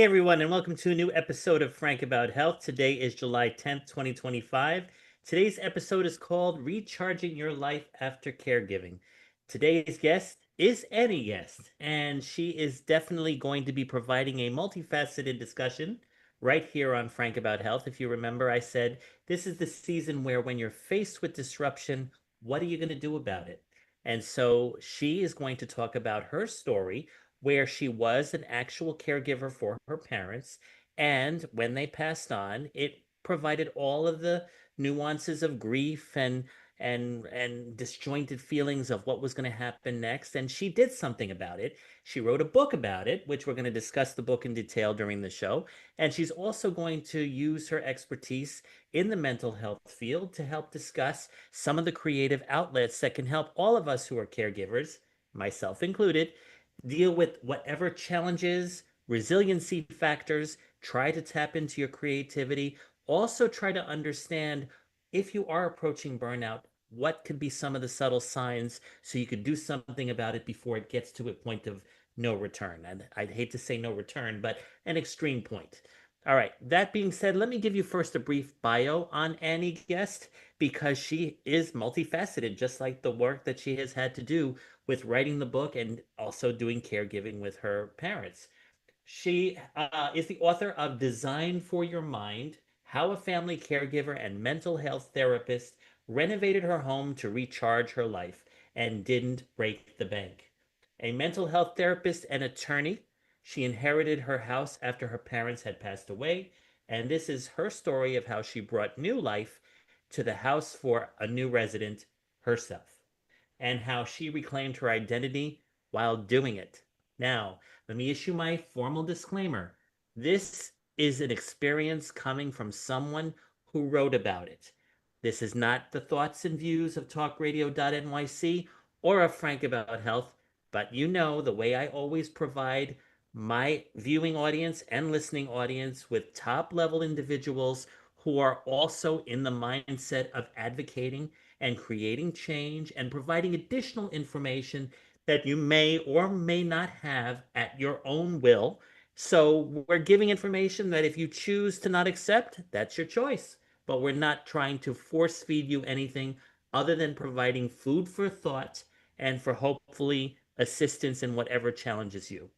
Hey everyone, and welcome to a new episode of Frank About Health. Today is July 10th, 2025. Today's episode is called Recharging Your Life After Caregiving. Today's guest is Annie Guest, and she is definitely going to be providing a multifaceted discussion right here on Frank About Health. If you remember, I said this is the season where when you're faced with disruption, what are you going to do about it? And so she is going to talk about her story where she was an actual caregiver for her parents. And when they passed on, it provided all of the nuances of grief and disjointed feelings of what was going to happen next. And she did something about it. She wrote a book about it, which we're going to discuss the book in detail during the show. And she's also going to use her expertise in the mental health field to help discuss some of the creative outlets that can help all of us who are caregivers, myself included, deal with whatever challenges, resiliency factors, try to tap into your creativity. Also, try to understand if you are approaching burnout, what could be some of the subtle signs so you could do something about it before it gets to a point of no return. And I'd hate to say no return, but an extreme point. All right, that being said, let me give you first a brief bio on Annie Guest because she is multifaceted, just like the work that she has had to do with writing the book and also doing caregiving with her parents. She is the author of Design for Your Mind: How a Family Caregiver and Mental Health Therapist Renovated Her Home to Recharge Her Life and Didn't Break the Bank. A mental health therapist and attorney, she inherited her house after her parents had passed away, and this is her story of how she brought new life to the house for a new resident, herself, and how she reclaimed her identity while doing it. Now, let me issue my formal disclaimer. This is an experience coming from someone who wrote about it. This is not the thoughts and views of talkradio.nyc or of Frank About Health, but you know the way I always provide my viewing audience and listening audience with top level individuals who are also in the mindset of advocating and creating change and providing additional information that you may or may not have at your own will. So we're giving information that if you choose to not accept, that's your choice. But we're not trying to force feed you anything other than providing food for thought and for hopefully assistance in whatever challenges you.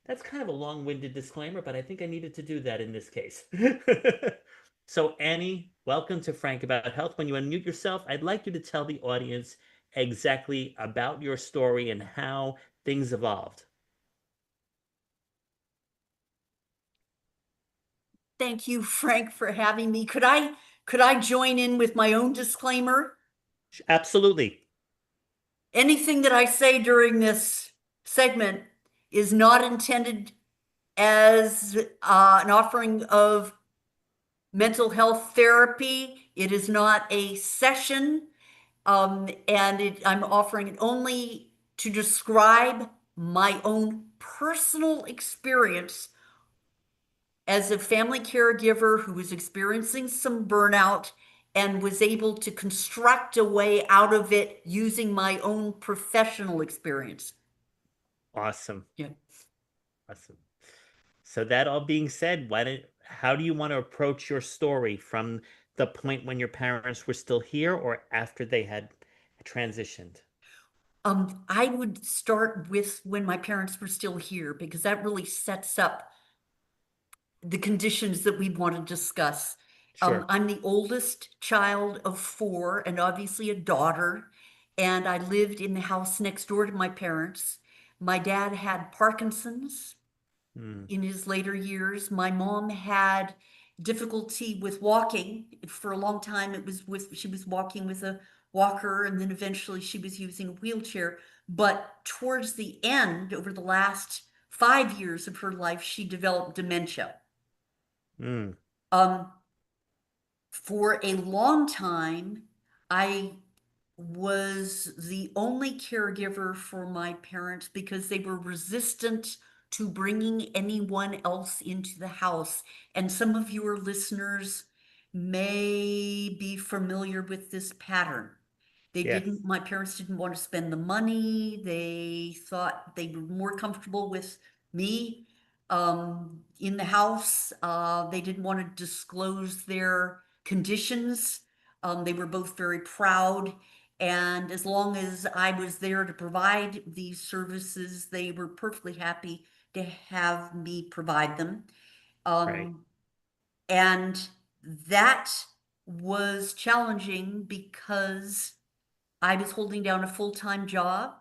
That's kind of a long-winded disclaimer, but I think I needed to do that in this case. So, Annie, welcome to Frank About Health. When you unmute yourself, I'd like you to tell the audience exactly about your story and how things evolved. Thank you, Frank, for having me. Could I join in with my own disclaimer? Absolutely. Anything that I say during this segment is not intended as an offering of mental health therapy. It is not a session, I'm offering it only to describe my own personal experience as a family caregiver who was experiencing some burnout and was able to construct a way out of it using my own professional experience. Awesome. Yeah. Awesome. So that all being said, how do you want to approach your story from the point when your parents were still here or after they had transitioned? I would start with when my parents were still here because that really sets up the conditions that we want to discuss. Sure. I'm the oldest child of four and obviously a daughter, and I lived in the house next door to my parents. My dad had Parkinson's Mm. in his later years. My mom had difficulty with walking. For a long time, she was walking with a walker, and then eventually she was using a wheelchair. But towards the end, over the last 5 years of her life, she developed dementia. Mm. Um, for a long time, I was the only caregiver for my parents because they were resistant to bringing anyone else into the house. And some of your listeners may be familiar with this pattern. Yes. My parents didn't want to spend the money. They thought they were more comfortable with me in the house. They didn't want to disclose their conditions. They were both very proud. And as long as I was there to provide these services, they were perfectly happy to have me provide them. Right. Um, and that was challenging because I was holding down a full-time job.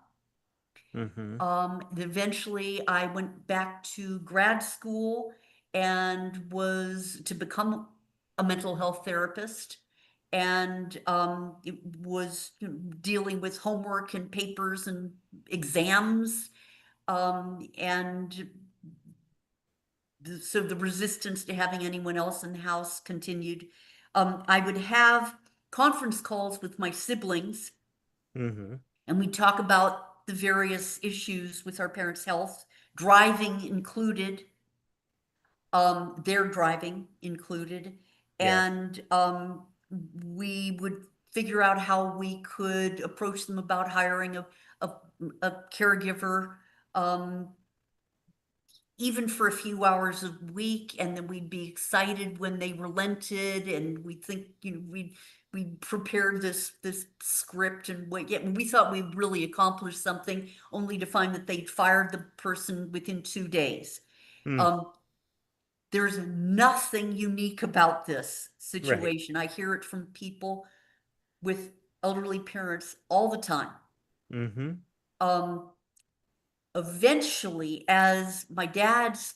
Mm-hmm. Eventually, I went back to grad school and was to become a mental health therapist, and it was dealing with homework and papers and exams. And so the resistance to having anyone else in the house continued. I would have conference calls with my siblings, Mm-hmm. and we talk about the various issues with our parents' health, driving included, their driving included, Yes. and we would figure out how we could approach them about hiring a, a caregiver, um, even for a few hours a week, and then we'd be excited when they relented, and we think, we prepared this script and wait, yeah, we thought we'd really accomplished something, only to find that they'd fired the person within 2 days. Mm. Um, there's nothing unique about this Right. situation. I hear it from people with elderly parents all the time. Mm-hmm. Um, Eventually, as my dad's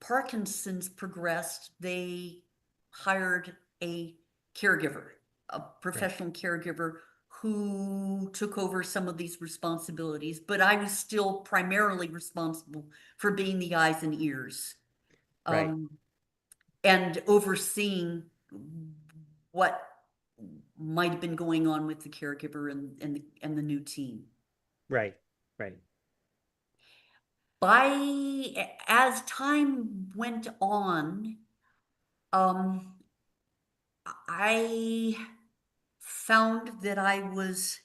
Parkinson's progressed, they hired a caregiver, a Right. professional caregiver who took over some of these responsibilities. But I was still primarily responsible for being the eyes and ears, Right. um, and overseeing what might have been going on with the caregiver and the new team. Right. Right. As time went on, um, I found that I was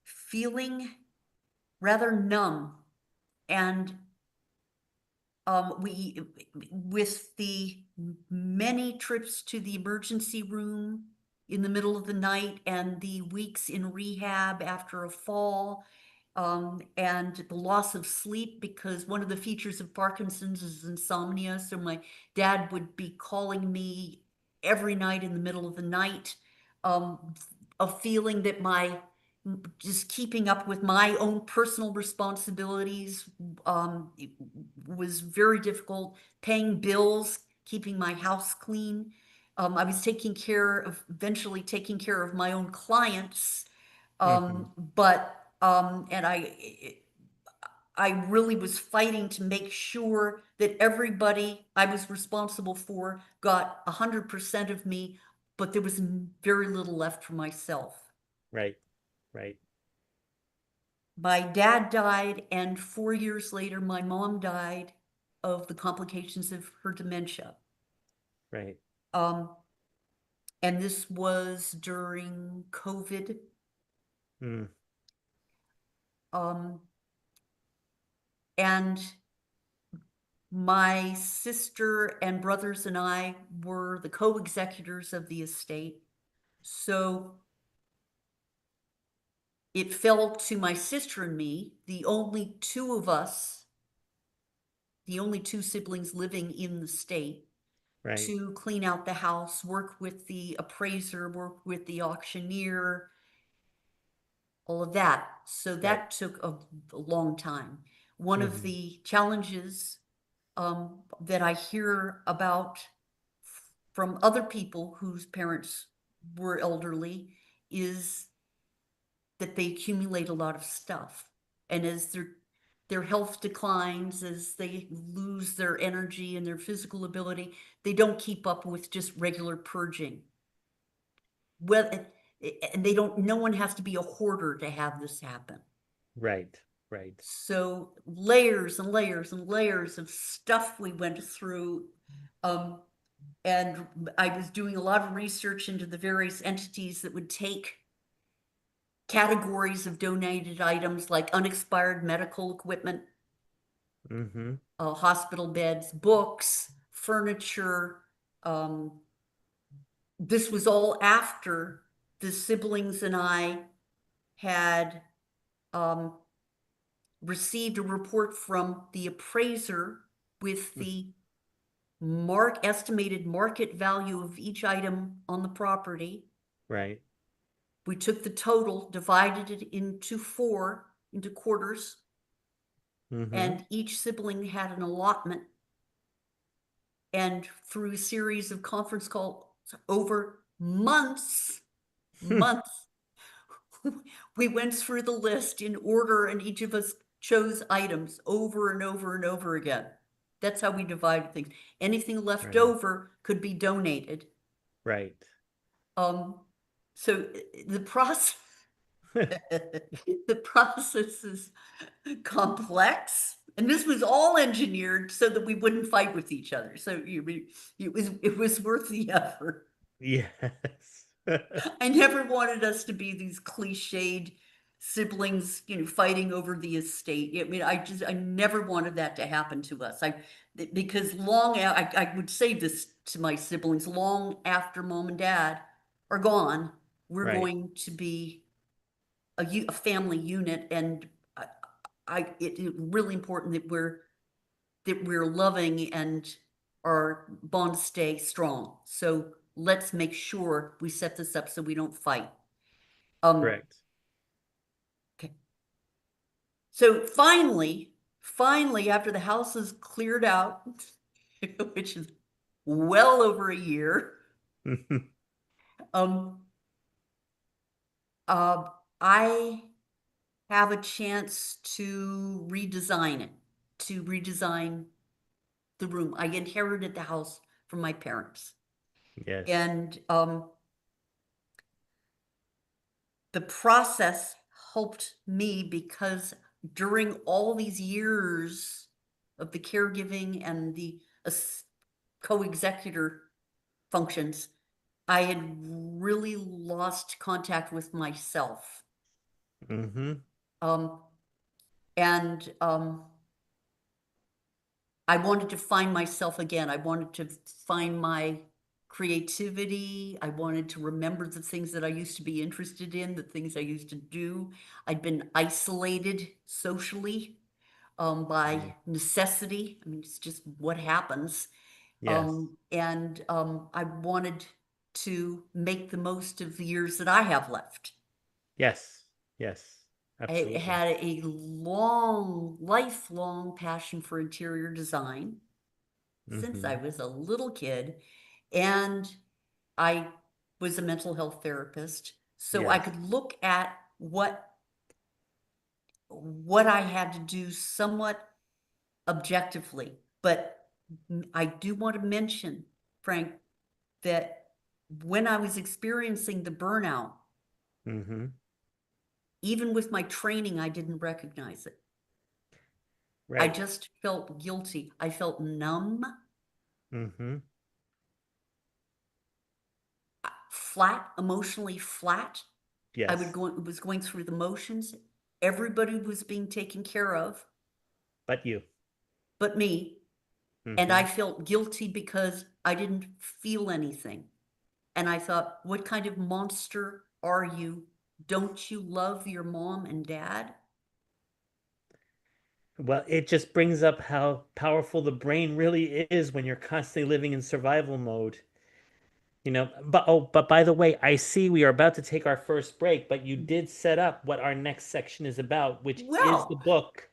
feeling rather numb, and we with the many trips to the emergency room in the middle of the night and the weeks in rehab after a fall, and the loss of sleep, because one of the features of Parkinson's is insomnia. So my dad would be calling me every night in the middle of the night, a feeling that my just keeping up with my own personal responsibilities it was very difficult. Paying bills, keeping my house clean. I was eventually taking care of my own clients, Mm-hmm. but and I really was fighting to make sure that everybody I was responsible for got 100% of me, but there was very little left for myself. Right. Right. My dad died, and 4 years later, my mom died of the complications of her dementia. Right. Um, and this was during COVID. Mm. Um, and my sister and brothers and I were the co-executors of the estate. So it fell to my sister and me, the only two siblings living in the state, Right. to clean out the house, work with the appraiser, work with the auctioneer, all of that. So Right. that took a long time. One of Mm-hmm. the challenges that I hear about from other people whose parents were elderly is that they accumulate a lot of stuff. And as their health declines, as they lose their energy and their physical ability, they don't keep up with just regular purging. Well, and they don't, no one has to be a hoarder to have this happen. Right. Right. So layers and layers and layers of stuff we went through. Um, and I was doing a lot of research into the various entities that would take categories of donated items like unexpired medical equipment, Mm-hmm. hospital beds, books, furniture. Um, this was all after the siblings and I had um, received a report from the appraiser with the estimated market value of each item on the property. Right. We took the total, divided it into quarters, Mm-hmm. and each sibling had an allotment. And through a series of conference calls over months, we went through the list in order, and each of us chose items over and over and over again. That's how we divided things. Anything left Right. over could be donated. Right. Um, so the process, the process is complex, and this was all engineered so that we wouldn't fight with each other. So it was worth the effort. Yes. I never wanted us to be these cliched siblings, fighting over the estate. I mean, I never wanted that to happen to us. Because I would say this to my siblings, long after mom and dad are gone, we're Right. going to be a family unit, and it's really important that we're loving and our bonds stay strong. So let's make sure we set this up so we don't fight. Um, Correct. okay. So finally, after the house is cleared out, which is well over a year, um, uh, I have a chance to redesign the room. I inherited the house from my parents. Yes. And the process helped me because during all these years of the caregiving and the co-executor functions, I had really lost contact with myself. Mm-hmm. Um, and I wanted to find myself again. I wanted to find my creativity. I wanted to remember the things that I used to be interested in, the things I used to do. I'd been isolated socially Yeah. by necessity. I mean, it's just what happens. Yes. And I wanted to make the most of the years that I have left. Yes. Yes. I Absolutely. had a lifelong passion for interior design since I Mm-hmm. was a little kid. And I was a mental health therapist. So I Yes. could look at what I had to do somewhat objectively. But I do want to mention, Frank, that when I was experiencing the burnout, Mm-hmm. even with my training, I didn't recognize it. I Right. just felt guilty. I felt numb, Mm-hmm. flat, emotionally flat. I Yes. was going through the motions. Everybody was being taken care of, But you. but me. And Mm-hmm. I felt guilty because I didn't feel anything. And I thought, what kind of monster are you? Don't you love your mom and dad? Well, it just brings up how powerful the brain really is when you're constantly living in survival mode. But by the way, I see we are about to take our first break, but you did set up what our next section is about, which is the Well, book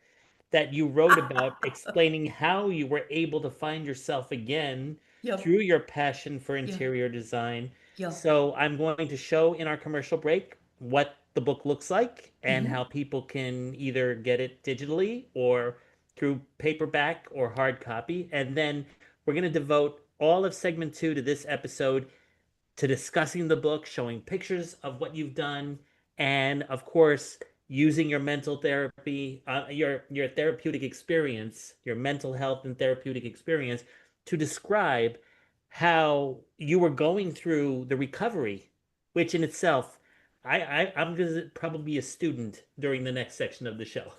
that you wrote about explaining how you were able to find yourself again yeah, through your passion for yeah, interior design. yeah. So I'm going to show in our commercial break what the book looks like and Hmm. how people can either get it digitally or through paperback or hard copy. And then we're going to devote all of segment two to this episode to discussing the book, showing pictures of what you've done, and of course, using your mental therapy, your therapeutic experience, your mental health and therapeutic experience to describe how you were going through the recovery, which in itself, I'm going to probably be a student during the next section of the show.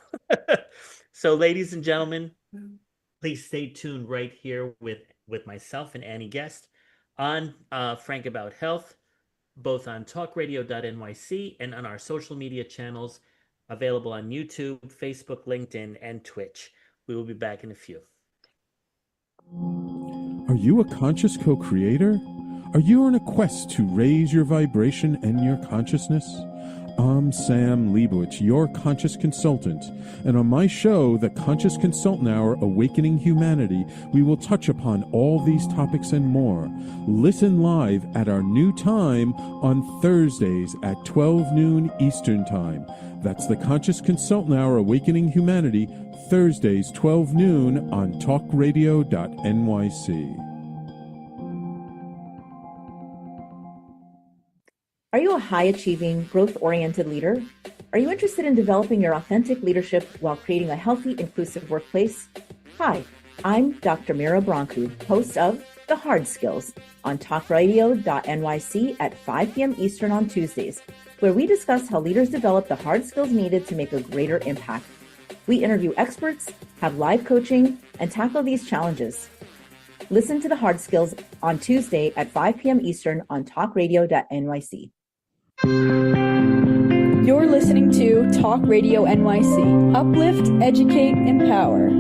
So, ladies and gentlemen, Please stay tuned right here with myself and Annie Guest on Frank About Health, both on talkradio.nyc and on our social media channels available on YouTube, Facebook, LinkedIn, and Twitch. We will be back in a few. Are you a conscious co-creator? Are you on a quest to raise your vibration and your consciousness? I'm Sam Leibowitz, your conscious consultant, and on my show, The Conscious Consultant Hour Awakening Humanity, we will touch upon all these topics and more. Listen live at our new time on Thursdays at 12 noon Eastern Time. That's The Conscious Consultant Hour Awakening Humanity, Thursdays 12 noon on talkradio.nyc. Are you a high-achieving, growth-oriented leader? Are you interested in developing your authentic leadership while creating a healthy, inclusive workplace? Hi, I'm Dr. Mira Brancu, host of The Hard Skills on talkradio.nyc at 5 p.m. Eastern on Tuesdays, where we discuss how leaders develop the hard skills needed to make a greater impact. We interview experts, have live coaching, and tackle these challenges. Listen to The Hard Skills on Tuesday at 5 p.m. Eastern on talkradio.nyc. You're listening to Talk Radio NYC. Uplift, educate, empower.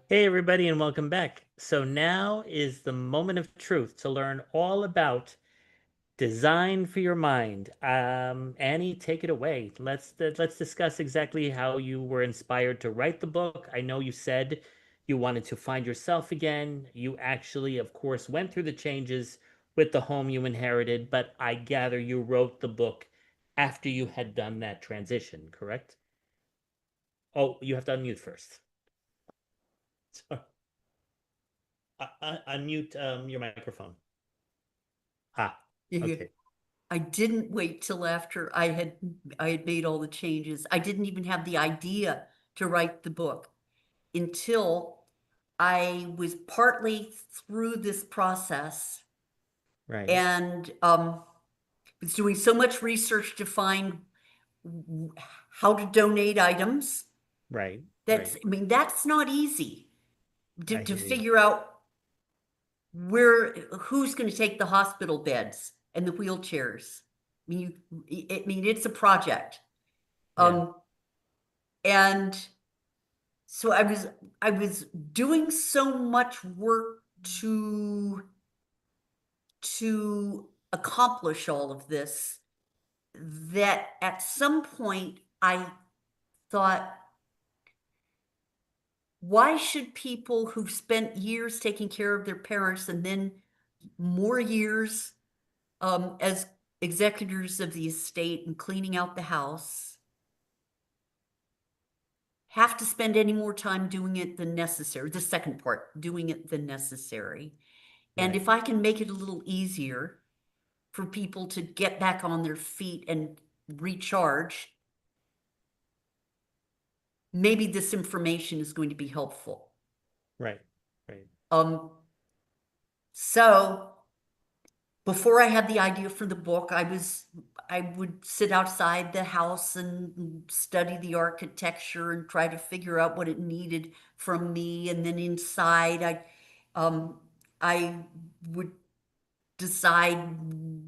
Hey, everybody, and welcome back. So now is the moment of truth to learn all about design for your mind. Annie, take it away. Let's discuss exactly how you were inspired to write the book. I know you said you wanted to find yourself again. You actually, of course, went through the changes with the home you inherited, but I gather you wrote the book after you had done that transition, correct? Oh, you have to unmute first. Sorry. Unmute your microphone. Okay. I didn't wait till after I had made all the changes. I didn't even have the idea to write the book until I was partly through this process. Right. And was doing so much research to find how to donate items. Right. That's, right. I mean, that's not easy to hear you. figure out who's going to take the hospital beds and the wheelchairs. I mean, it's a project. Yeah. And so I was doing so much work to accomplish all of this that at some point I thought, why should people who've spent years taking care of their parents and then more years as executors of the estate and cleaning out the house have to spend any more time doing it than necessary? The second part, doing it than necessary. And Right. if I can make it a little easier for people to get back on their feet and recharge, maybe this information is going to be helpful. Right. Right. So before I had the idea for the book, I would sit outside the house and study the architecture and try to figure out what it needed from me. And then inside, I would decide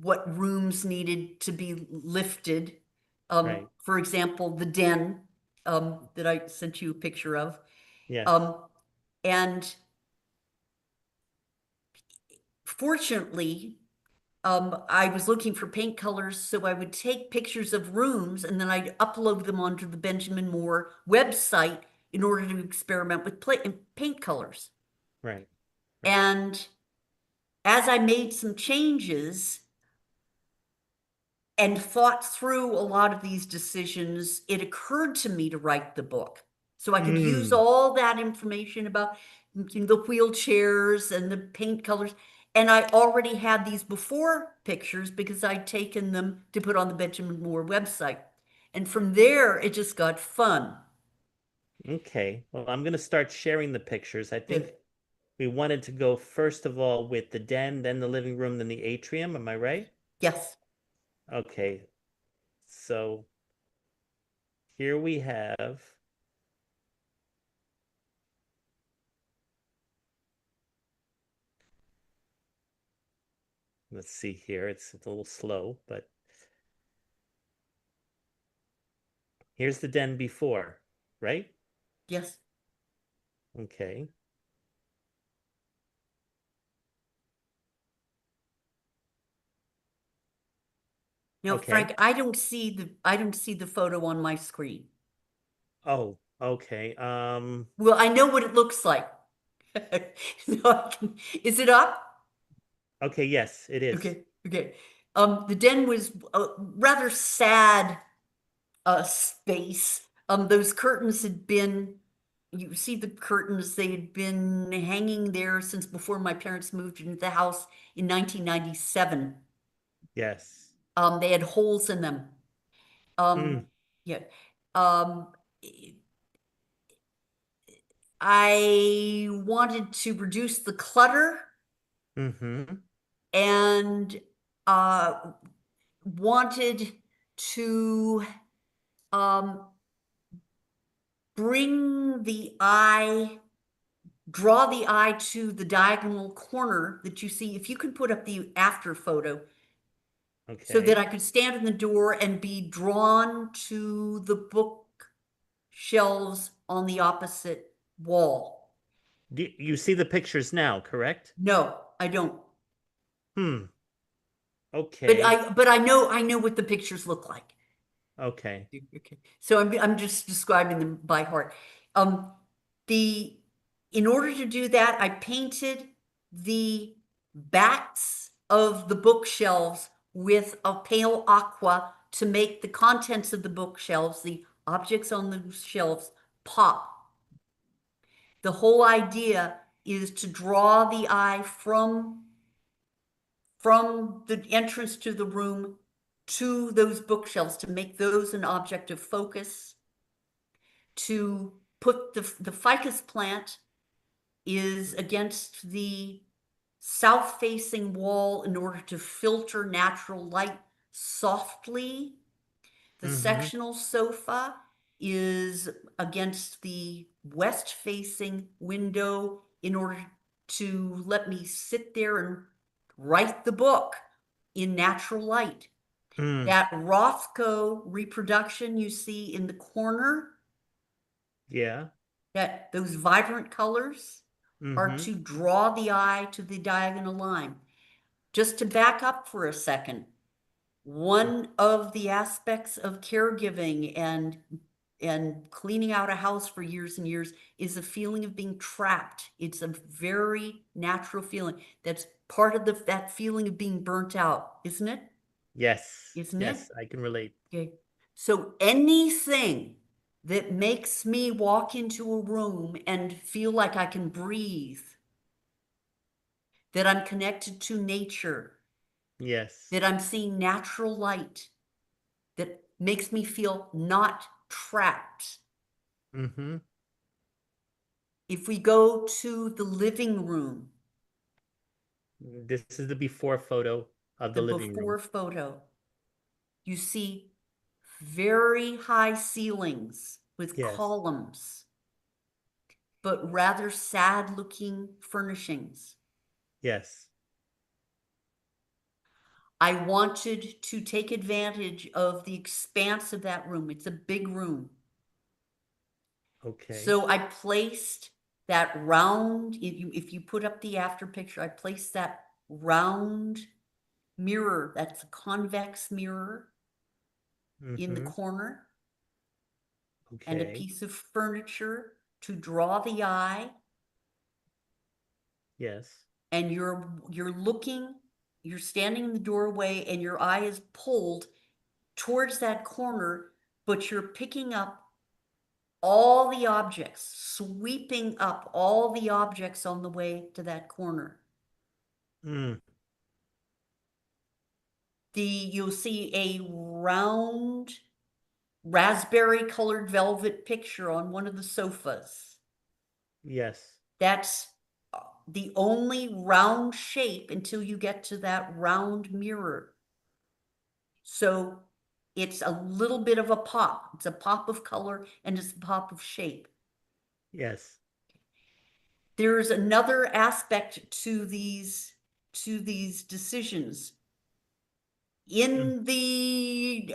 what rooms needed to be lifted. Right. For example, the den that I sent you a picture of. Yes. And fortunately, I was looking for paint colors, so I would take pictures of rooms and then I'd upload them onto the Benjamin Moore website in order to experiment with paint colors. Right. And as I made some changes and thought through a lot of these decisions, it occurred to me to write the book. So I could use Mm. all that information about the wheelchairs and the paint colors. And I already had these before pictures because I'd taken them to put on the Benjamin Moore website. And from there, it just got fun. Okay. Well, I'm gonna start sharing the pictures. I Good. think we wanted to go first of all with the den, then the living room, then the atrium. Am I right? Yes. Okay. So here we have, let's see here. It's a little slow, but here's the den before, right? Yes. Okay. Now, Okay. Frank, I don't see the photo on my screen. Oh, okay. Well, I know what it looks like. Is it up? Okay, yes, it is. Okay, okay. The den was a rather sad space. Those curtains had been, you see the curtains, they had been hanging there since before my parents moved into the house in 1997. Yes. They had holes in them. Mm. Yeah. Um, I wanted to reduce the clutter Mm-hmm. and wanted to um, bring the eye, draw the eye to the diagonal corner that you see. If you can put up the after photo, so that Okay. I could stand in the door and be drawn to the book shelves on the opposite wall. You see the pictures now, correct? No, I don't. Hmm. But Okay. I know what the pictures look like. Okay. Okay. So I'm just describing them by heart. Um, the in order to do that, I painted the backs of the bookshelves with a pale aqua to make the contents of the bookshelves, the objects on the shelves, pop. The whole idea is to draw the eye from the entrance to the room to those bookshelves, to make those an object of focus, to put the ficus plant is against the south facing wall in order to filter natural light softly. The Mm-hmm. sectional sofa is against the west facing window in order to let me sit there and write the book in natural light. Hmm. That Rothko reproduction you see in the corner, Yeah. that those vibrant colors are Mm-hmm. to draw the eye to the diagonal line. Just to back up for a second, one of the aspects of caregiving and cleaning out a house for years and years is a feeling of being trapped. It's a very natural feeling. That's part of that feeling of being burnt out, isn't it? Yes. Isn't it? Yes, I can relate. Okay. So anything that makes me walk into a room and feel like I can breathe, that I'm connected to nature, Yes. that I'm seeing natural light, that makes me feel not trapped. Mm-hmm. If we go to the living room, This is the before photo of the the living room. before photo, you see very high ceilings with Yes. columns, but rather sad looking furnishings. Yes. I wanted to take advantage of the expanse of that room. It's a big room. Okay. So I placed that round, if you put up the after picture, I placed that round mirror, that's a convex mirror in the Mm-hmm. corner, and a Okay. piece of furniture to draw the eye. Yes. And you're standing in the doorway and your eye is pulled towards that corner, but you're picking up all the objects, sweeping up all the objects on the way to that corner. Mm. You'll see a round raspberry colored velvet picture on one of the sofas. Yes. That's the only round shape until you get to that round mirror. So it's a little bit of a pop. It's a pop of color and it's a pop of shape. Yes. There's another aspect to these decisions. In the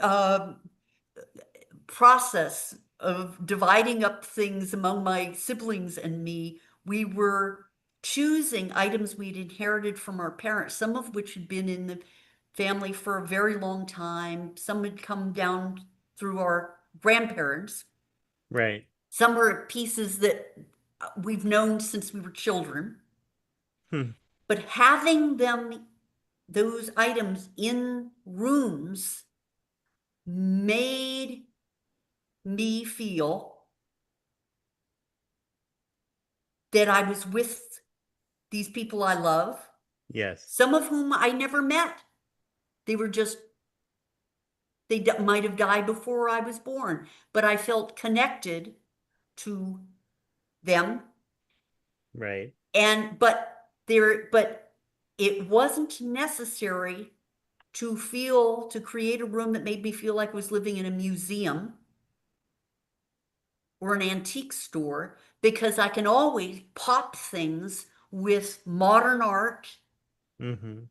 process of dividing up things among my siblings and me, we were choosing items we'd inherited from our parents, some of which had been in the family for a very long time. Some had come down through our grandparents. Right. Some were pieces that we've known since we were children. Hmm. But having those items in rooms made me feel that I was with these people I love, Yes. some of whom I never met. They were just, they might have died before I was born, but I felt connected to them. Right. But it wasn't necessary to create a room that made me feel like I was living in a museum or an antique store, because I can always pop things with modern art Mm-hmm.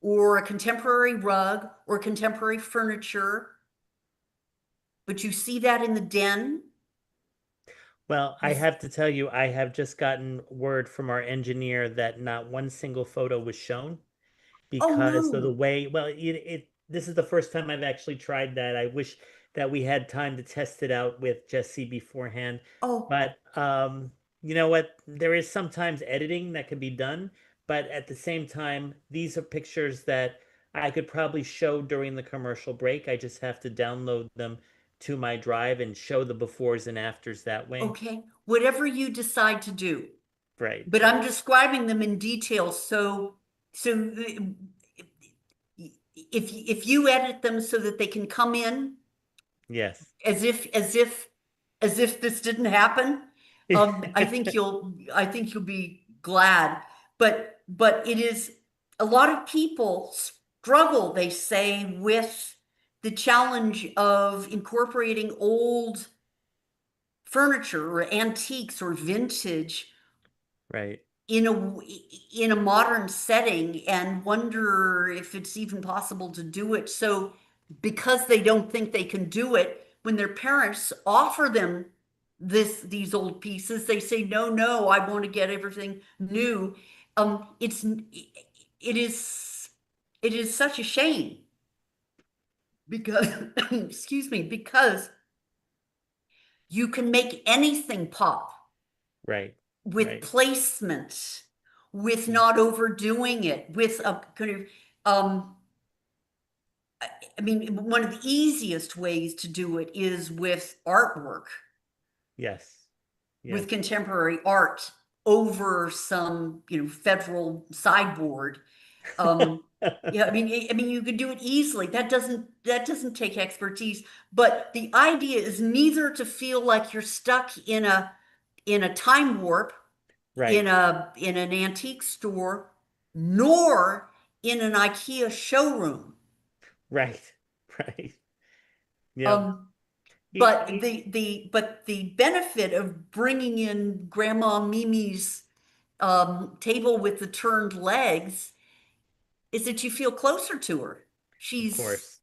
or a contemporary rug or contemporary furniture. But you see that in the den. Well, I have to tell you, I have just gotten word from our engineer that not one single photo was shown Oh because of the no. way, well, this is the first time I've actually tried that. I wish that we had time to test it out with Jesse beforehand. Oh, But you know what? There is sometimes editing that can be done, but at the same time, these are pictures that I could probably show during the commercial break. I just have to download them to my drive and show the befores and afters that way. okay. Whatever you decide to do. Right, But right. I'm describing them in detail. So if you edit them so that they can come in Yes. as if this didn't happen, I think you'll be glad. But it is, a lot of people struggle, they say, with the challenge of incorporating old furniture or antiques or vintage Right. in a modern setting and wonder if it's even possible to do it. So because they don't think they can do it, when their parents offer them these old pieces, they say, no, I want to get everything new. It is such a shame because excuse me, because you can make anything pop Right. with Right. placement, with Mm. not overdoing it, with a kind of, I mean, one of the easiest ways to do it is with artwork, Yes. with Yes. contemporary art over some, federal sideboard. Yeah, I mean, you could do it easily. That doesn't take expertise. But the idea is neither to feel like you're stuck in a time warp in Right. an antique store, nor in an IKEA showroom. Right. Right. Yep. Um, Y- but y- the benefit of bringing in Grandma Mimi's table with the turned legs is that you feel closer to her. Of She's, course.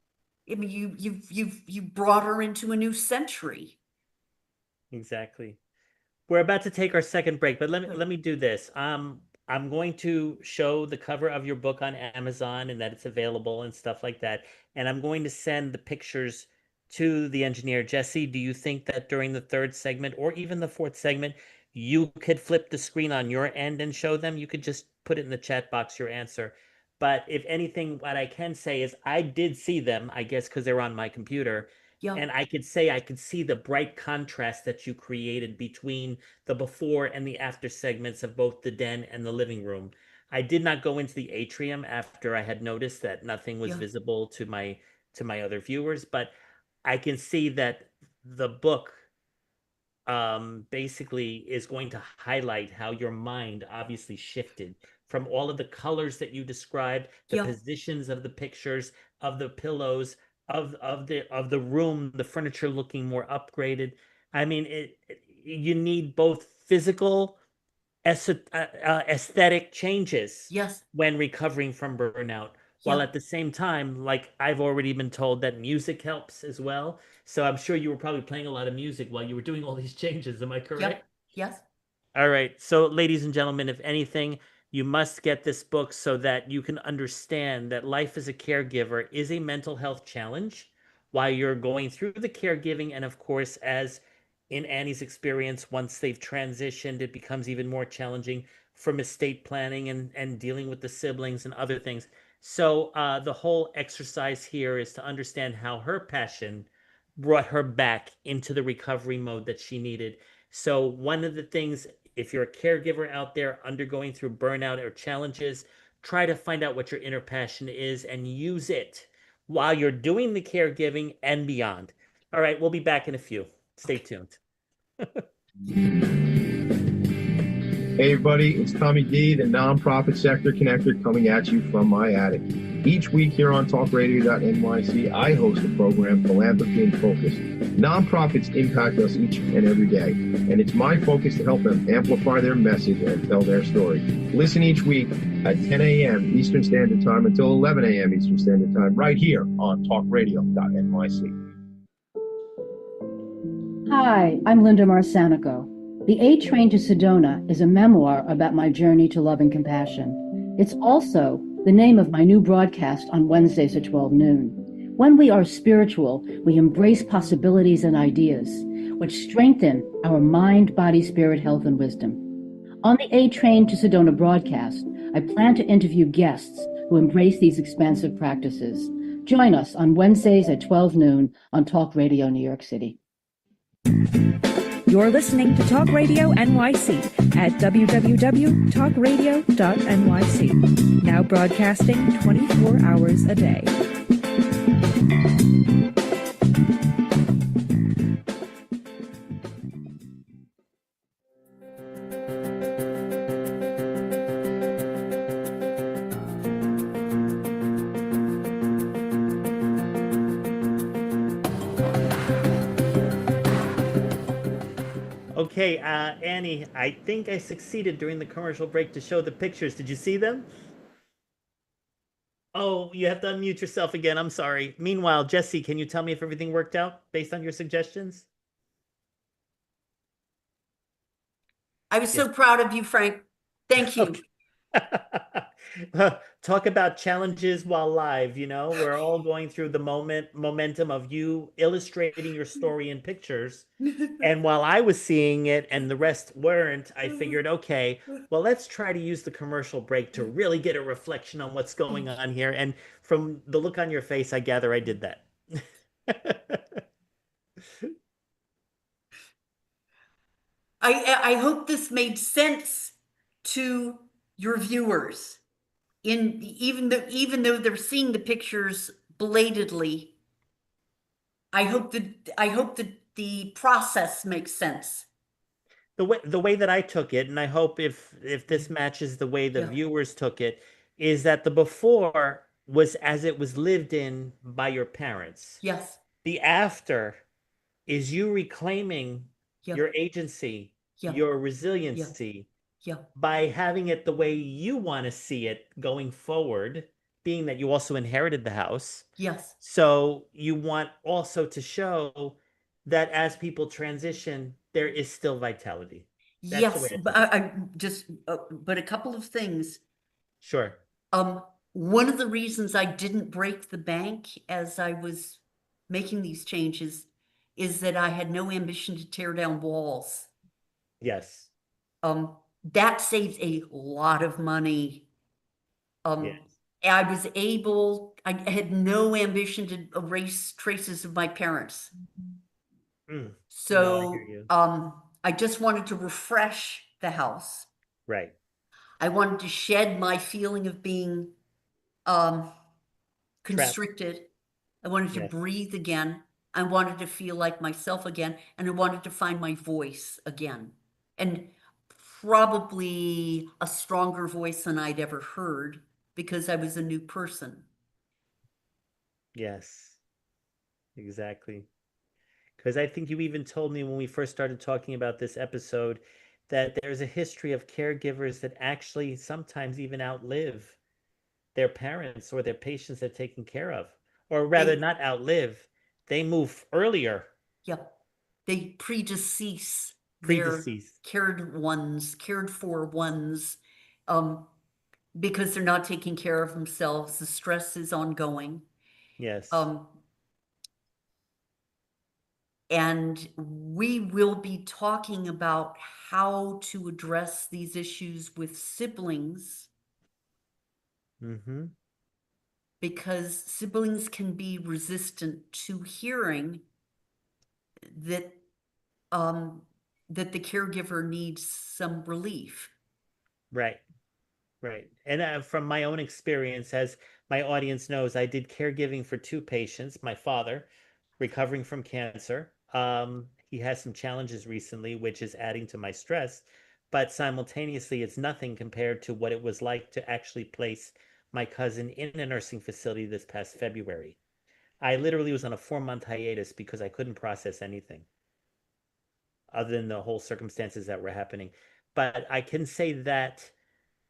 I mean, you brought her into a new century. Exactly. We're about to take our second break, but let me Right. let me do this. I'm going to show the cover of your book on Amazon and that it's available and stuff like that. And I'm going to send the pictures to the engineer. Jesse, do you think that during the third segment or even the fourth segment, you could flip the screen on your end and show them? You could just put it in the chat box, your answer. But if anything, what I can say is I did see them, I guess, because they're on my computer. Yeah. And I could see the bright contrast that you created between the before and the after segments of both the den and the living room. I did not go into the atrium after I had noticed that nothing was Yeah. visible to my other viewers, but I can see that the book basically is going to highlight how your mind obviously shifted from all of the colors that you described, the Yeah. positions of the pictures, of the pillows, of the room, the furniture looking more upgraded. I mean, you need both physical aesthetic changes Yes. when recovering from burnout, while Yeah. at the same time, like I've already been told that music helps as well. So I'm sure you were probably playing a lot of music while you were doing all these changes. Am I Yep. correct? Yes. All right. So, ladies and gentlemen, if anything, you must get this book so that you can understand that life as a caregiver is a mental health challenge while you're going through the caregiving. And of course, as in Annie's experience, once they've transitioned, it becomes even more challenging from estate planning and dealing with the siblings and other things. So, the whole exercise here is to understand how her passion brought her back into the recovery mode that she needed. So, one of the things, if you're a caregiver out there undergoing through burnout or challenges, try to find out what your inner passion is and use it while you're doing the caregiving and beyond. All right, we'll be back in a few. Stay tuned. Hey everybody, it's Tommy D, the nonprofit sector connector, coming at you from my attic. Each week here on talkradio.nyc, I host the program Philanthropy in Focus. Nonprofits impact us each and every day, and it's my focus to help them amplify their message and tell their story. Listen each week at 10 a.m. Eastern Standard Time until 11 a.m. Eastern Standard Time, right here on talkradio.nyc. Hi, I'm Linda Marsanico. The A Train to Sedona is a memoir about my journey to love and compassion. It's also the name of my new broadcast on Wednesdays at 12 noon. When we are spiritual, we embrace possibilities and ideas, which strengthen our mind, body, spirit, health, and wisdom. On the A Train to Sedona broadcast, I plan to interview guests who embrace these expansive practices. Join us on Wednesdays at 12 noon on Talk Radio New York City. You're listening to Talk Radio NYC at www.talkradio.nyc, now broadcasting 24 hours a day. Okay, Annie, I think I succeeded during the commercial break to show the pictures. Did you see them? Oh, you have to unmute yourself again. I'm sorry. Meanwhile, Jesse, can you tell me if everything worked out based on your suggestions? I was so proud of you, Frank. Thank you. Okay. Talk about challenges while live, you know, we're all going through the momentum of you illustrating your story in pictures. And while I was seeing it and the rest weren't, I figured, okay, well, let's try to use the commercial break to really get a reflection on what's going on here. And from the look on your face, I gather I did that. I hope this made sense to your viewers. Even though they're seeing the pictures belatedly, I hope that the process makes sense. The way that I took it, and I hope if this matches the way the Yeah. viewers took it, is that the before was as it was lived in by your parents. Yes. The after is you reclaiming Yeah. your agency, Yeah. your resiliency Yeah. by having it the way you want to see it going forward, being that you also inherited the house. Yes. So you want also to show that as people transition, there is still vitality. That's the way Yes, I but took it. I just but a couple of things. Sure. One of the reasons I didn't break the bank as I was making these changes is that I had no ambition to tear down walls. Yes. That saves a lot of money. Yes. I had no ambition to erase traces of my parents. Mm. No, I hear So, you. I just wanted to refresh the house. Right. I wanted to shed my feeling of being, Trap. constricted. I wanted to Yes. breathe again. I wanted to feel like myself again, and I wanted to find my voice again. And probably a stronger voice than I'd ever heard because I was a new person. Yes. Exactly. Because I think you even told me when we first started talking about this episode that there's a history of caregivers that actually sometimes even outlive their parents or their patients they're taking care of. Or rather, They, not outlive, they move earlier, yep, they predecease their predeceased. cared for ones, um, because they're not taking care of themselves. The stress is ongoing. Yes. Um, And we will be talking about how to address these issues with siblings Mm-hmm. because siblings can be resistant to hearing that um, that the caregiver needs some relief. Right. Right. And from my own experience, as my audience knows, I did caregiving for two patients. My father, recovering from cancer. He has some challenges recently, which is adding to my stress. But simultaneously, it's nothing compared to what it was like to actually place my cousin in a nursing facility this past February. I literally was on a 4 month hiatus because I couldn't process anything other than the whole circumstances that were happening. But I can say that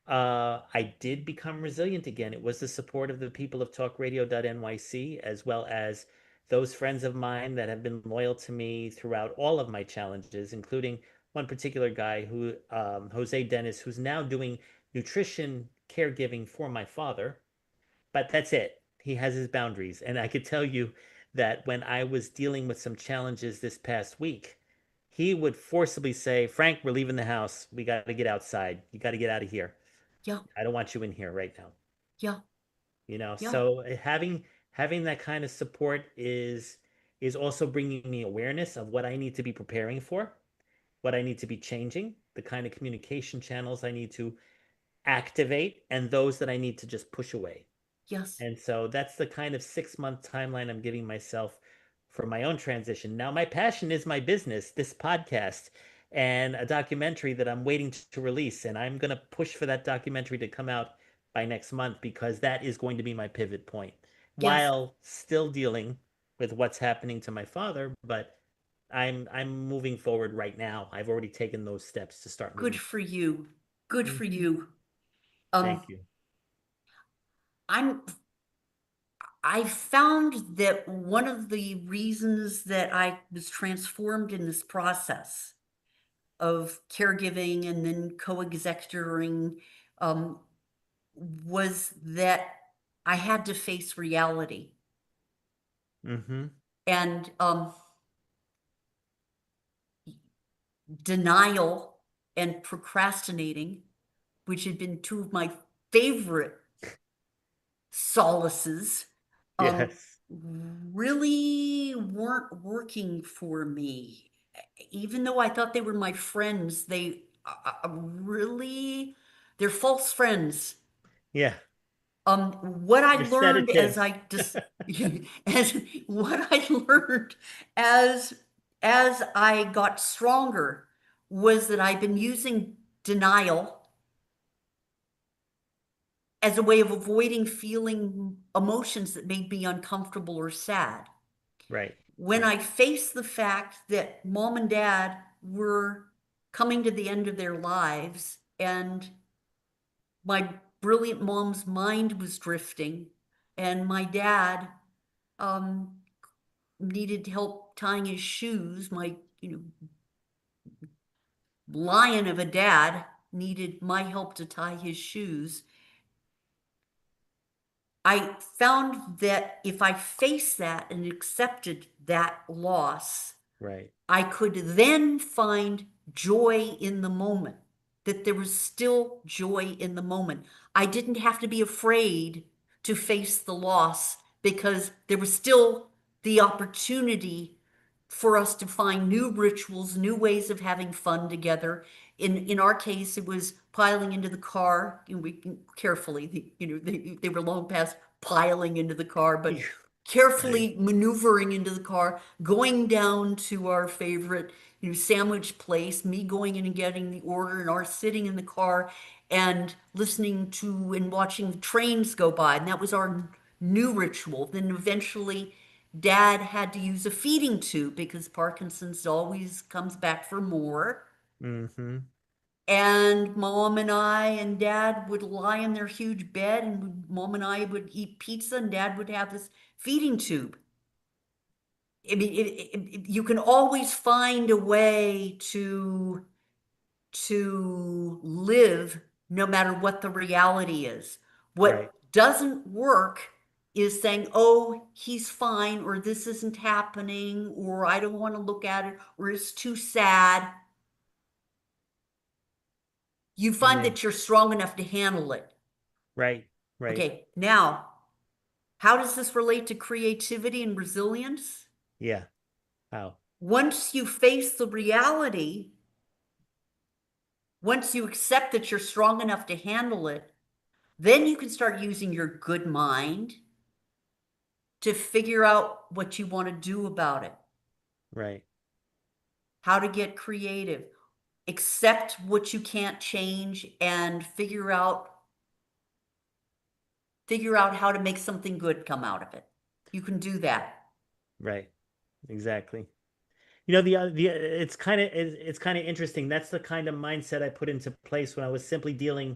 I did become resilient again. It was the support of the people of talkradio.nyc, as well as those friends of mine that have been loyal to me throughout all of my challenges, including one particular guy who, Jose Dennis, who's now doing nutrition caregiving for my father. But that's it. He has his boundaries. And I could tell you that when I was dealing with some challenges this past week, he would forcibly say, Frank, we're leaving the house. We got to get outside. You got to get out of here. Yeah, I don't want you in here right now. yeah, yeah, So having that kind of support is also bringing me awareness of what I need to be preparing for, what I need to be changing, the kind of communication channels I need to activate, and those that I need to just push away. yes, And so that's the kind of 6 month timeline I'm giving myself for my own transition. Now, my passion is my business, this podcast, and a documentary that I'm waiting to release. And I'm going to push for that documentary to come out by next month because that is going to be my pivot point yes. while still dealing with what's happening to my father. But I'm moving forward right now. I've already taken those steps to start Good moving. for you. Good for Mhm. you. Thank you. I'm I found that one of the reasons that I was transformed in this process of caregiving and then co-executoring, um, was that I had to face reality. Mm-hmm. And denial and procrastinating, which had been two of my favorite solaces, um, Yes. really weren't working for me. Even though I thought they were my friends, they really, they're false friends. Yeah. What I They're learned as sedatives. I just, as what I learned as as I got stronger was that I've been using denial as a way of avoiding feeling emotions that made me uncomfortable or sad. Right. When Right. I faced the fact that mom and dad were coming to the end of their lives and my brilliant mom's mind was drifting and my dad um, needed help tying his shoes, my lion of a dad needed my help to tie his shoes. I found that if I faced that and accepted that loss, Right. I could then find joy in the moment, that there was still joy in the moment. I didn't have to be afraid to face the loss, because there was still the opportunity for us to find new rituals, new ways of having fun together. In our case, it was piling into the car. We carefully, they were long past piling into the car, but carefully maneuvering into the car, going down to our favorite, sandwich place, me going in and getting the order, and our sitting in the car and listening to and watching the trains go by. And that was our new ritual. Then eventually Dad had to use a feeding tube because Parkinson's always comes back for more. Mm-hmm. And Mom and I and Dad would lie in their huge bed, and Mom and I would eat pizza, and Dad would have this feeding tube. I mean, you can always find a way to live no matter what the reality is. What doesn't work is saying, oh, he's fine, or this isn't happening, or I don't want to look at it, or it's too sad. You find that you're strong enough to handle it. Right. Okay, now, how does this relate to creativity and resilience? Yeah. How? Once you face the reality, once you accept that you're strong enough to handle it, then you can start using your good mind to figure out what you want to do about it. Right. How to get creative. Accept what you can't change and figure out how to make something good come out of it. You can do that. Right. Exactly. It's kind of interesting. That's the kind of mindset I put into place when I was simply dealing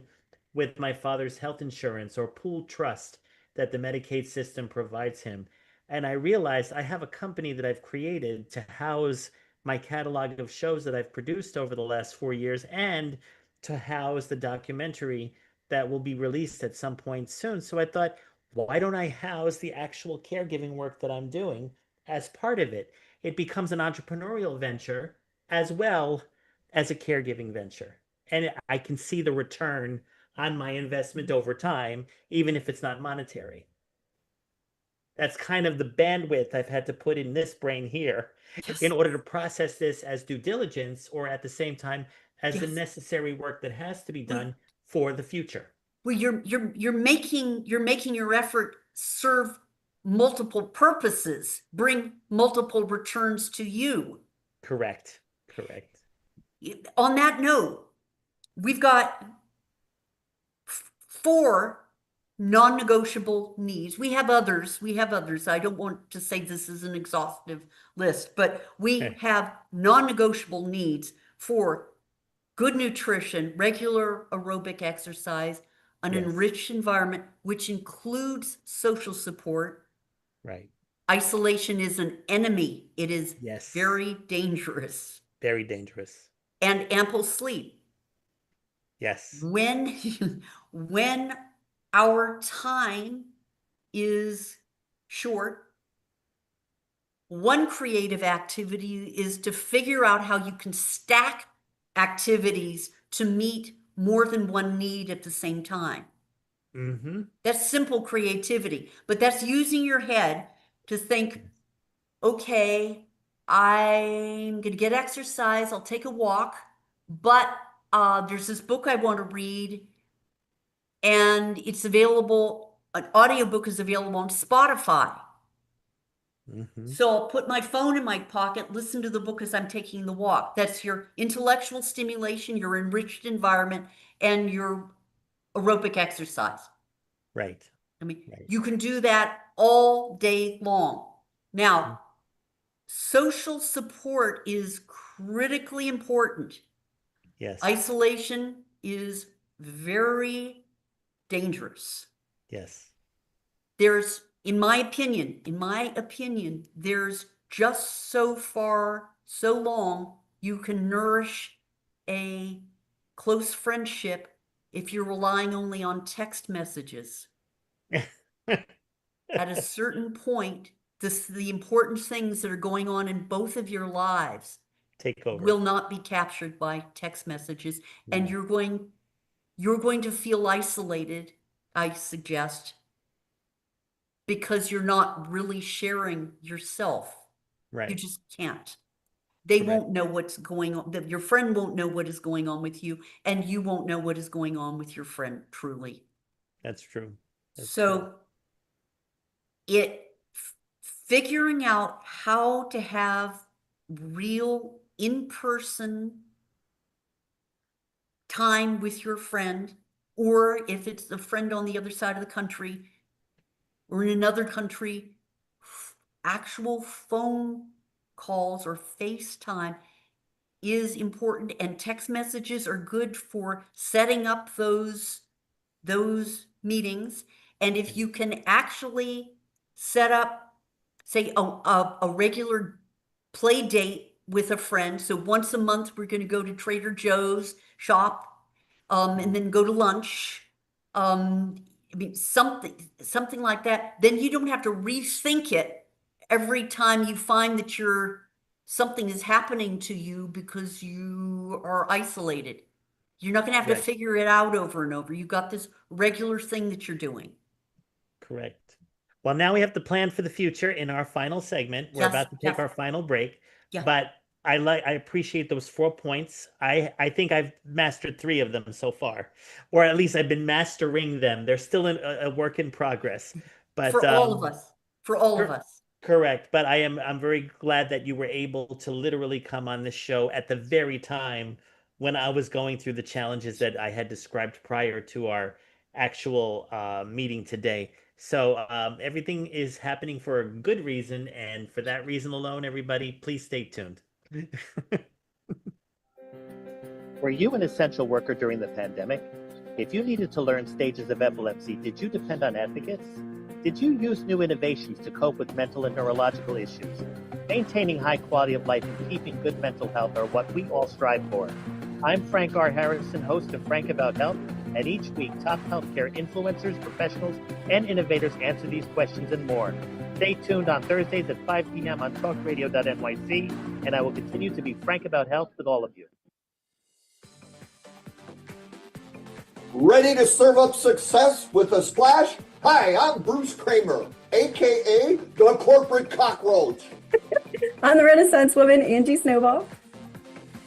with my father's health insurance or pooled trust that the Medicaid system provides him. And I realized I have a company that I've created to house my catalog of shows that I've produced over the last 4 years, and to house the documentary that will be released at some point soon. So I thought, why don't I house the actual caregiving work that I'm doing as part of it? It becomes an entrepreneurial venture as well as a caregiving venture. And I can see the return on my investment over time, even if it's not monetary. That's kind of the bandwidth I've had to put in this brain here in order to process this as due diligence, or at the same time as the necessary work that has to be done for the future. Well, you're making your effort serve multiple purposes, bring multiple returns to you. Correct. On that note, we've got 4 non-negotiable needs. We have others. I don't want to say this is an exhaustive list, but we have non-negotiable needs for good nutrition, regular aerobic exercise, an enriched environment, which includes social support. Right. Isolation is an enemy. It is very dangerous. Very dangerous. And ample sleep. Yes. When our time is short, one creative activity is to figure out how you can stack activities to meet more than one need at the same time. Mm-hmm. That's simple creativity, but that's using your head to think, okay, I'm going to get exercise, I'll take a walk, but there's this book I want to read, and it's available, an audiobook is available on Spotify. Mm-hmm. So I'll put my phone in my pocket, listen to the book as I'm taking the walk. That's your intellectual stimulation, your enriched environment, and your aerobic exercise. Right. I mean, you can do that all day long. Now, social support is critically important. Yes. Isolation is very dangerous. Yes. There's, in my opinion, there's just so long you can nourish a close friendship if you're relying only on text messages. At a certain point, the important things that are going on in both of your lives take over, will not be captured by text messages, and you're going to feel isolated, I suggest, because you're not really sharing yourself. You Right. just can't. They Correct. won't know what's going on. Your friend won't know what is going on with you, and you won't know what is going on with your friend, truly. That's true. That's true. So figuring out how to have real in-person time with your friend, or if it's a friend on the other side of the country or in another country, actual phone calls or FaceTime is important, and text messages are good for setting up those meetings. And if you can actually set up, say, a regular play date with a friend, so once a month we're going to go to Trader Joe's shop, and then go to lunch, I mean, something like that, then you don't have to rethink it every time you find that something is happening to you because you are isolated. You're not going to have to Right. figure it out over and over. You've got this regular thing that you're doing. Correct. Well, now we have to plan for the future in our final segment. We're Yes, about to take yes. our final break, Yeah. but I appreciate those 4 points. I think I've mastered 3 of them so far, or at least I've been mastering them. They're still a work in progress, but For all of us. For all of us. correct. But I'm very glad that you were able to literally come on this show at the very time when I was going through the challenges that I had described prior to our actual meeting today. So everything is happening for a good reason, and for that reason alone, everybody, please stay tuned. Were you an essential worker during the pandemic? If you needed to learn stages of epilepsy, did you depend on advocates? Did you use new innovations to cope with mental and neurological issues? Maintaining high quality of life and keeping good mental health are what we all strive for. I'm Frank R. Harrison, host of Frank About Health, and each week top healthcare influencers, professionals, and innovators answer these questions and more. Stay tuned on Thursdays at 5 p.m. on talkradio.nyc, and I will continue to be frank about health with all of you. Ready to serve up success with a splash? Hi, I'm Bruce Kramer, aka the Corporate Cockroach. I'm the Renaissance woman, Angie Snowball.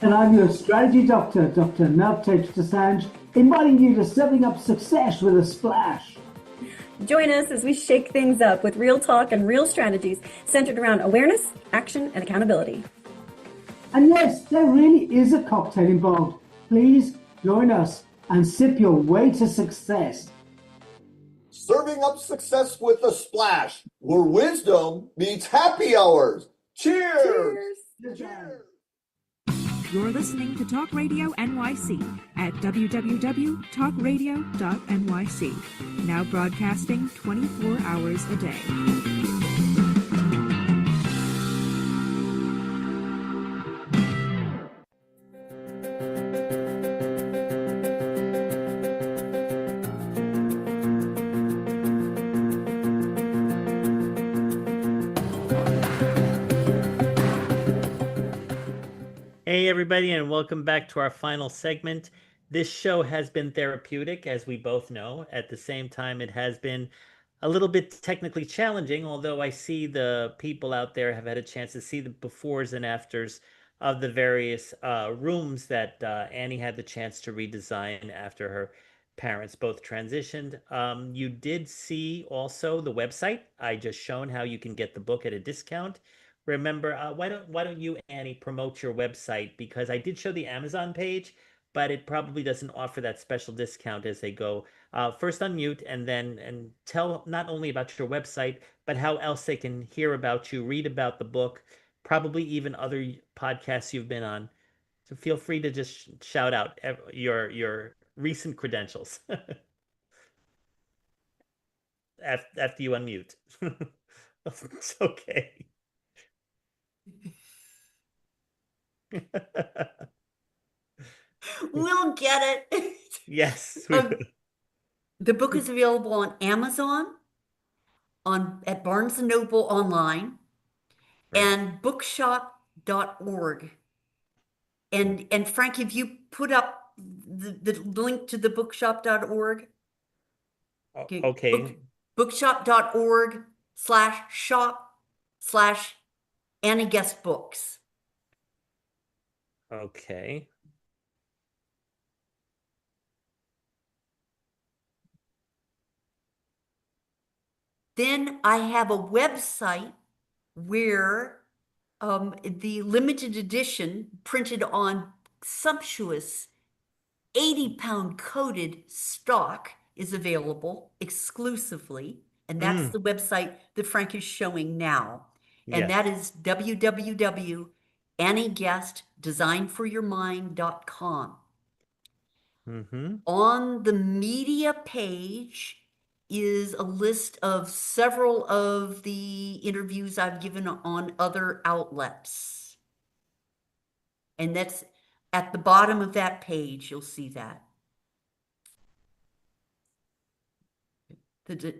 And I'm your strategy doctor, Dr. Mel Desange, inviting you to serving up success with a splash. Join us as we shake things up with real talk and real strategies centered around awareness, action, and accountability. And yes, there really is a cocktail involved. Please join us and sip your way to success. Serving up success with a splash, where wisdom meets happy hours. Cheers! Cheers. You're listening to Talk Radio NYC at www.talkradio.nyc. Now broadcasting 24 hours a day. Hey, everybody, and welcome back to our final segment. This show has been therapeutic, as we both know. At the same time, it has been a little bit technically challenging, although I see the people out there have had a chance to see the befores and afters of the various rooms that Annie had the chance to redesign after her parents both transitioned. You did see also the website. I just shown how you can get the book at a discount. Remember, why don't you, Annie, promote your website? Because I did show the Amazon page, but it probably doesn't offer that special discount as they go. First unmute and tell not only about your website, but how else they can hear about you, read about the book, probably even other podcasts you've been on. So feel free to just shout out your recent credentials after you unmute. It's okay. We'll get it. Yes. The book is available on Amazon, at Barnes & Noble online, and bookshop.org. And Frank, have you put up the link to the bookshop.org? Okay. bookshop.org/shop/Annie Guest Books. Okay. Then I have a website where the limited edition printed on sumptuous 80-pound coated stock is available exclusively. And that's the website that Frank is showing now. And that is www.annieguestdesignforyourmind.com. On the media page is a list of several of the interviews I've given on other outlets. And that's at the bottom of that page, you'll see that.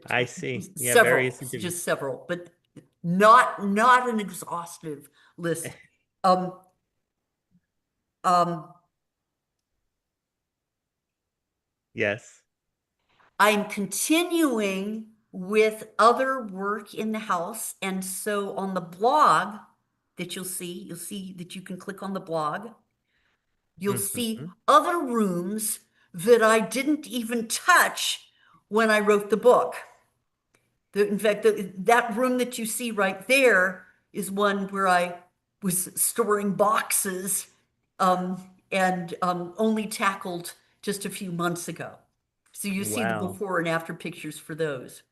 I see. Yeah, Several, various interviews. just several, but not an exhaustive list. Yes. I'm continuing with other work in the house. And so on the blog that you'll see that you can click on the blog. You'll see other rooms that I didn't even touch when I wrote the book. In fact, that room that you see right there is one where I was storing boxes and only tackled just a few months ago. So you see the before and after pictures for those.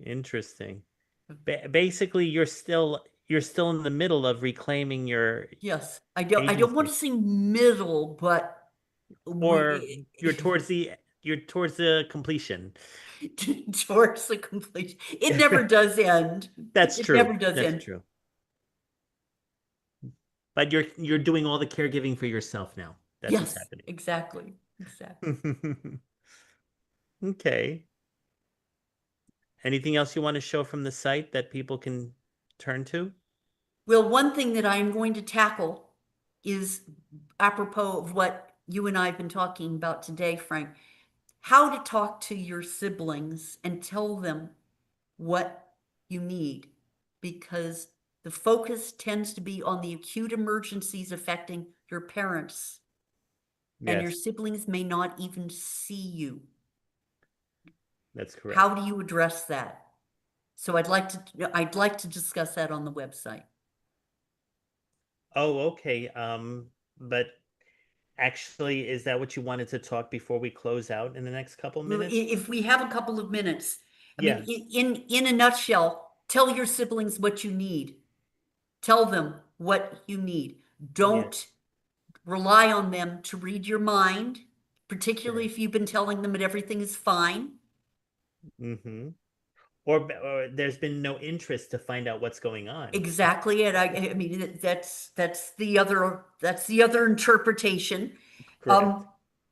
Interesting. Basically, you're still in the middle of reclaiming your Yes. I don't want to say middle, but or you're towards the completion. Towards the completion. It never does end. That's true. It never does end. That's true. But you're doing all the caregiving for yourself now. That's what's happening. Exactly. Okay. Anything else you want to show from the site that people can turn to? Well, one thing that I am going to tackle is apropos of what you and I have been talking about today, Frank, how to talk to your siblings and tell them what you need, because the focus tends to be on the acute emergencies affecting your parents. And your siblings may not even see you. That's correct. How do you address that? So I'd like to discuss that on the website. Oh, okay. But actually, is that what you wanted to talk before we close out in the next couple of minutes? If we have a couple of minutes, I mean, in a nutshell, tell your siblings what you need. Tell them what you need. Don't rely on them to read your mind, particularly if you've been telling them that everything is fine. Or there's been no interest to find out what's going on. Exactly. And I mean, that's the other interpretation. Correct.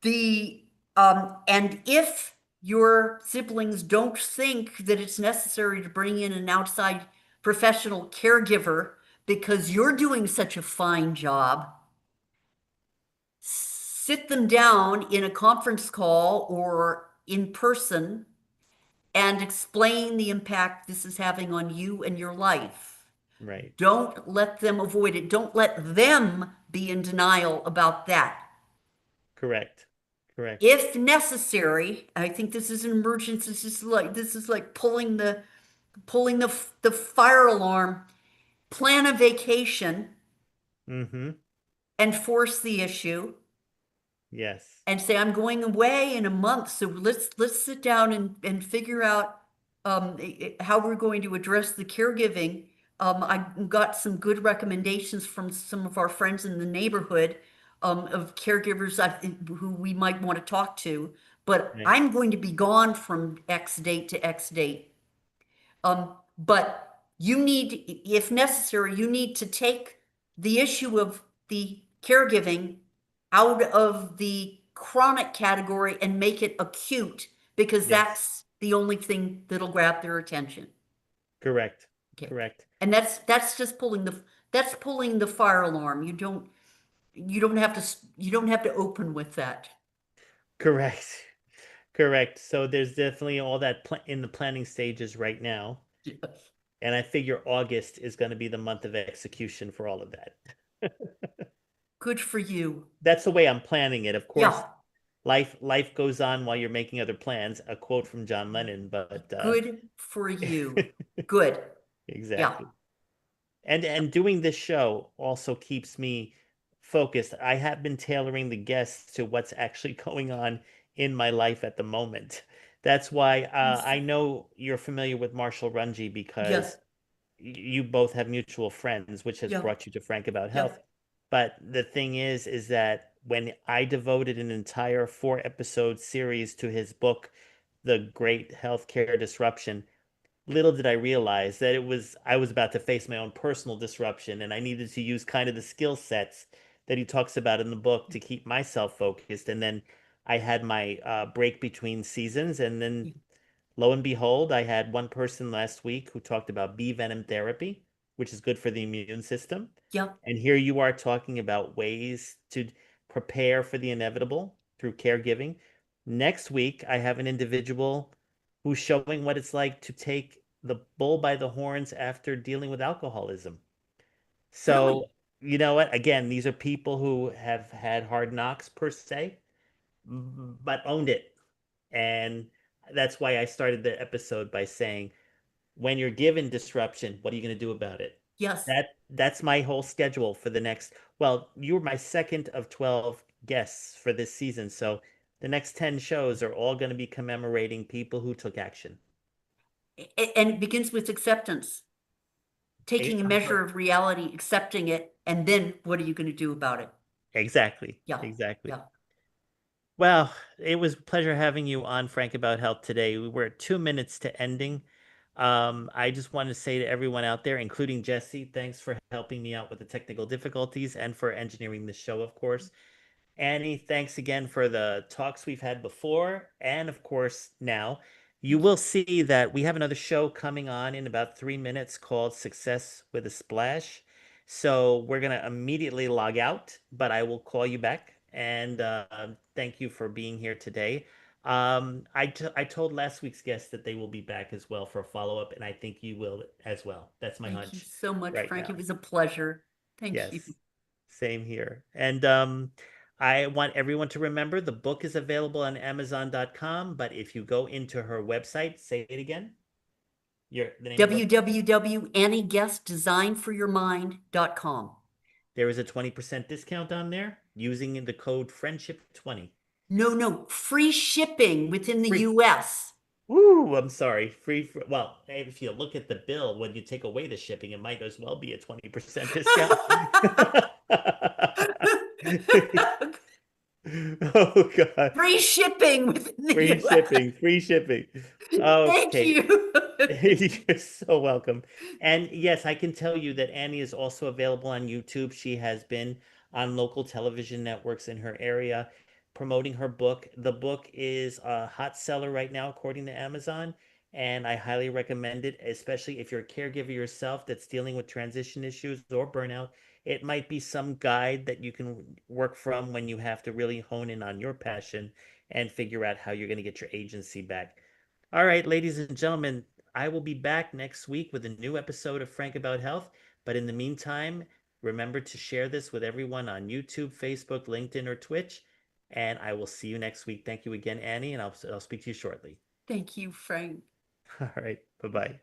And if your siblings don't think that it's necessary to bring in an outside professional caregiver because you're doing such a fine job, sit them down in a conference call or in person and explain the impact this is having on you and your life. Right. Don't let them avoid it. Don't let them be in denial about that. Correct. If necessary, I think this is an emergency. This is like pulling the fire alarm. Plan a vacation. And force the issue. Yes. And say, I'm going away in a month, so let's sit down and figure out how we're going to address the caregiving. I got some good recommendations from some of our friends in the neighborhood of caregivers who we might want to talk to, but I'm going to be gone from X date to X date. But you need, if necessary, you need to take the issue of the caregiving out of the chronic category and make it acute, because that's the only thing that'll grab their attention. Correct. Okay. Correct. And that's just pulling the fire alarm. You don't have to open with that. Correct. Correct. So there's definitely all that in the planning stages right now. Yes. And I figure August is going to be the month of execution for all of that. Good for you. That's the way I'm planning it. Of course, Yeah. life goes on while you're making other plans. A quote from John Lennon, but Good for you. Good. exactly. And doing this show also keeps me focused. I have been tailoring the guests to what's actually going on in my life at the moment. That's why I know you're familiar with Marshall Runge because Yes. you both have mutual friends, which has Yeah. brought you to Frank About Yeah. Health. But the thing is that when I devoted an entire 4 episode series to his book, The Great Healthcare Disruption, little did I realize that I was about to face my own personal disruption, and I needed to use kind of the skill sets that he talks about in the book to keep myself focused. And then I had my break between seasons, and then lo and behold, I had one person last week who talked about bee venom therapy, which is good for the immune system. Yep. And here you are talking about ways to prepare for the inevitable through caregiving. Next week, I have an individual who's showing what it's like to take the bull by the horns after dealing with alcoholism. So, Really? you know what? Again, these are people who have had hard knocks per se, but owned it. And that's why I started the episode by saying, when you're given disruption, what are you going to do about it? Yes. That's my whole schedule for the next, well, you were my second of 12 guests for this season. So the next 10 shows are all going to be commemorating people who took action. And it begins with acceptance. Taking a measure of reality, accepting it, and then what are you going to do about it? Exactly. Yeah. Exactly. Yeah. Well, it was a pleasure having you on Frank About Health today. We're 2 minutes to ending. I just want to say to everyone out there, including Jesse, thanks for helping me out with the technical difficulties and for engineering the show, of course. Annie, thanks again for the talks we've had before and, of course, now. You will see that we have another show coming on in about 3 minutes called Success with a Splash. So we're going to immediately log out, but I will call you back. And thank you for being here today. I told last week's guest that they will be back as well for a follow-up, and I think you will as well. That's my hunch. Thank you so much, right Frank. now. It was a pleasure. Thank you. Yes, same here. And I want everyone to remember the book is available on Amazon.com, but if you go into her website, say it again. The name of the www.annieguestdesignforyourmind.com. There is a 20% discount on there using the code friendship20. No, free shipping within the US. Woo, I'm sorry. Well, if you look at the bill, when you take away the shipping, it might as well be a 20% discount. Oh, God. Free shipping within the Free US. shipping, free shipping. Okay. Thank you. You're so welcome. And yes, I can tell you that Annie is also available on YouTube. She has been on local television networks in her area promoting her book. The book is a hot seller right now, according to Amazon, and I highly recommend it, especially if you're a caregiver yourself that's dealing with transition issues or burnout. It might be some guide that you can work from when you have to really hone in on your passion and figure out how you're going to get your agency back. All right, ladies and gentlemen, I will be back next week with a new episode of Frank About Health. But in the meantime, remember to share this with everyone on YouTube, Facebook, LinkedIn, or Twitch. And I will see you next week. Thank you again, Annie, and I'll speak to you shortly. Thank you, Frank. All right, bye-bye.